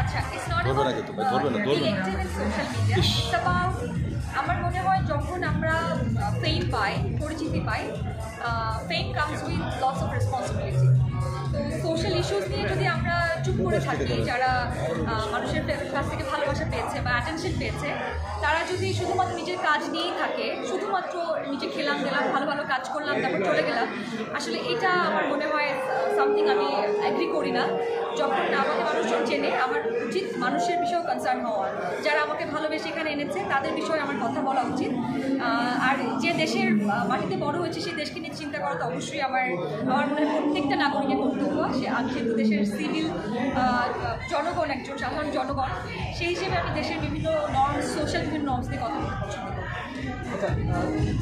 আচ্ছা, it's not about collective in social media. It's about আমার মনে হয় যখন আমরা ফেম পাই, পরিচিতি পাই, fame comes with lots of responsibility. তো সোশ্যাল ইস্যুস নিয়ে যদি আমরা চুপ করে থাকি, যারা মানুষের কাছ থেকে ভালোবাসা পেয়েছে বা অ্যাটেনশন পেয়েছে, তারা যদি শুধুমাত্র নিজের কাজ নিয়েই থাকে, শুধুমাত্র নিজে খেলাম দিলাম, ভালো ভালো কাজ করলাম, তারপর চলে গেলাম, আসলে এটা আমার মনে হয় সামথিং আমি অ্যাগ্রি করি না। যখন আমাকে মানুষজন চেনে, আমার উচিত মানুষের বিষয়েও কনসার্ন হওয়া। যারা আমাকে ভালোবেসে এখানে এনেছে তাদের বিষয়ে আমার কথা বলা উচিত। আর যে দেশের মাটিতে বড় হয়েছে সেই দেশকে নিয়ে চিন্তা করা তো অবশ্যই আমার মনে হয় প্রত্যেকটা নাগরিকের কর্তব্য। আমি যেহেতু দেশের সিভিল জনগণ, একজন সাধারণ জনগণ, সেই হিসেবে আমি দেশের বিভিন্ন নর্মস, সোশ্যাল বিভিন্ন নর্মস নিয়ে কথা বলতে পছন্দ করি। আচ্ছা,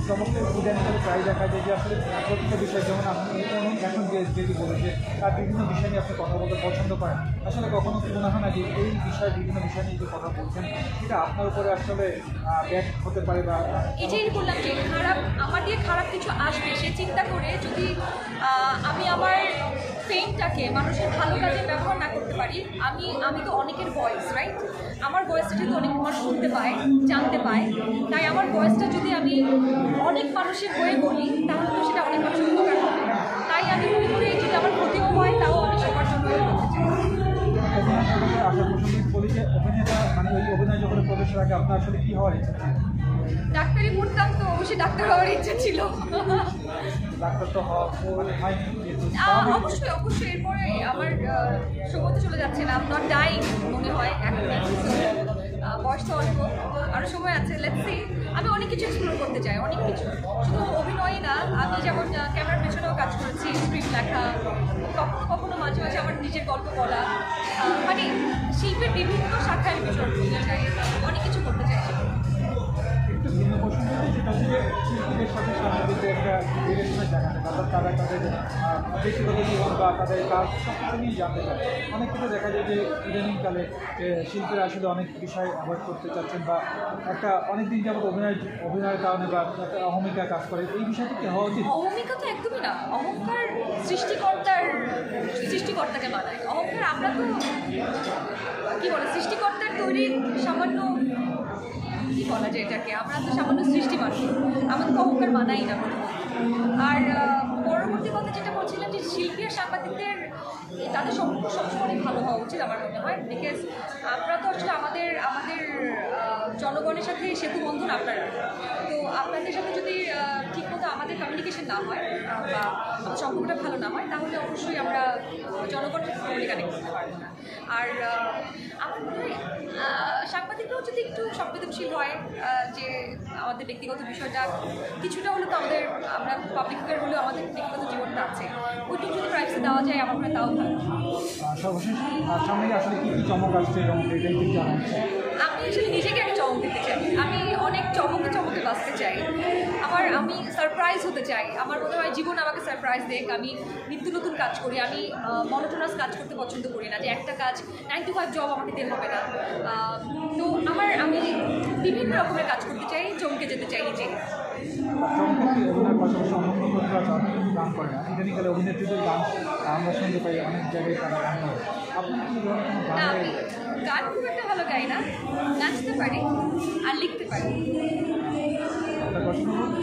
চমৎকার ইদানিংকালে প্রায় দেখা যায় যে আসলে প্রত্যেকটা বিষয়, যেমন আপনি এখন যেটি বলেন যে তার বিভিন্ন বিষয় নিয়ে আপনি কথা বলতে পছন্দ করেন, আসলে কখনো কি মনে হয় না যে এই বিষয়, বিভিন্ন বিষয় নিয়ে যে কথা বলছেন সেটা আপনার উপরে আসলে ব্যাক হতে পারে? বা এটাই বললাম যে খারাপ, আমার দিয়ে খারাপ কিছু আসবে সে চিন্তা করে যদি আমি আমার ফেমটাকে মানুষের ভালো কাজে ব্যবহার না করতে পারি, আমি তো অনেকের ভয়েস, রাইট? আমার ভয়েসটা যদি অনেক মানুষ শুনতে পায়, জানতে পায়, তাই আমার ভয়েসটা যদি আমি অনেক মানুষের হয়ে বলি, তাহলে তো সেটা অনেক মানুষের উপকার হবে। তাই আমি মনে করি যদি আমার ক্ষতিও হয়, তাও আমি সবার জন্য করতে চাই। আশা প্রসঙ্গে বলি যে অভিনেতা, মানে ওই অভিনয় যখন প্রবেশের আগে আপনার আসলে কী হওয়ার ইচ্ছা ছিল? ডাক্তারি পড়তাম, তো অবশ্যই ডাক্তার হওয়ার ইচ্ছা ছিল। ডাক্তার তো হওয়া মানে হয়নি, অবশ্যই অবশ্যই। এরপরে আমার সময় তো চলে যাচ্ছে না, নট ডাইং মনে হয় এখন, বয়স তো অল্প, আরও সময় আছে। Let's see. আমি অনেক কিছু এক্সপ্লোর করতে চাই, অনেক কিছু, শুধু অভিনয়ই না। আমি যেমন ক্যামেরার পেছনেও কাজ করেছি, স্ক্রিপ্ট লেখা, কখনো কখনো মাঝে মাঝে আমার নিজের গল্প বলা, মানে শিল্পের বিভিন্ন শাখায় আমি বিচরণ করতে চাই, অনেক কিছু করতে চাই। একটু ভিন্ন প্রশ্ন, সেটা হচ্ছে যে শিল্পীদের সাথে সাংবাদিকদের একটা রিলেশনের জায়গাটা, তারা তাদের ব্যক্তিগত জীবন বা তাদের কাজ সব কিছু নিয়ে জানতে চায়। অনেক কিছু দেখা যায় যে ইদানিংকালে যে শিল্পীরা আসলে অনেক বিষয় অ্যাভয়েড করতে চাচ্ছেন, বা একটা অনেকদিন যাবত অভিনয়ের কারণে বা একটা অহমিকা কাজ করে, এই বিষয়টা কি হওয়া উচিত? অহমিকা তো একদমই না। অহংকার সৃষ্টিকর্তাকে মানায়। অহংকার আমরা তো কী বলে, সৃষ্টিকর্তার তৈরি সামান্য, কী বলা যায় এটাকে, আমরা তো সামান্য সৃষ্টি মানুষ, আমাদের অহংকার মানাই না। আর পরবর্তী কথা যেটা বলছিলাম যে শিল্পী আর সাংবাদিকদের তাদের সম্পর্ক সবসময় ভালো হওয়া উচিত আমার মনে হয়। বিকজ আমরা তো আসলে আমাদের জনগণের সাথে সেতু বন্ধন আপনারা, তো আপনাদের সাথে যদি ঠিকমতো আমাদের কমিউনিকেশন না হয় বা আমাদের সম্পর্কটা ভালো না হয়, তাহলে অবশ্যই আমরা জনগণের সাথে পুরোপুরি কানেক্ট করতে পারবো না। আর আমার মনে হয় সাংবাদিকরাও যদি একটু সংবেদনশীল হয়, যে আমাদের ব্যক্তিগত বিষয়টা কিছুটা হলে তো আমরা পাবলিক ফিগার হলেও আমাদের ব্যক্তিগত জীবনটা আছে, ওইটুকু যদি প্রাইভেসি দেওয়া যায় আমার মনে হয় তাও ভালো। সর্বশেষ সামনে আসলে কী কী চমক আসছে এবং এটাই ঠিক জানা হচ্ছে? আমি আসলে নিজেকে আমি চমক দিতে চাই, আমি অনেক চমকে বাঁচতে চাই, আমি সারপ্রাইজ হতে চাই। আমার মনে হয় জীবন আমাকে সারপ্রাইজ দেখ, আমি নিত্য নতুন কাজ করি, আমি মনোটোনাস কাজ করতে পছন্দ করি না, যে একটা কাজ 9 to 5 জব আমাকে দিতে হবে না। তো আমি বিভিন্ন রকমের কাজ করতে চাই, চমকে যেতে চাই নিজে। অভিনয়ের পাশাপাশি অন্য গান করে না, ইদানিংকালে অভিনেত্রীদের গান আমরা শুনতে পাই অনেক জায়গায়, তারা গান করে। আপনি কি গান খুব একটা ভালো গাই না, নাচতে পারি আর লিখতে পারি।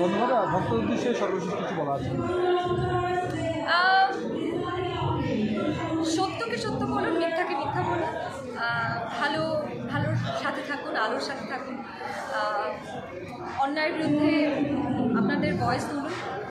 ধন্যবাদ। ভক্ত উদ্দেশ্যে সর্বশেষ কিছু বলা আছে? সত্যকে সত্য বলুন, মিথ্যাকে মিথ্যা বলুন, ভালোর সাথে থাকুন, আলোর সাথে থাকুন, অন্যায়ের বিরুদ্ধে আপনাদের ভয়েস তুলুন।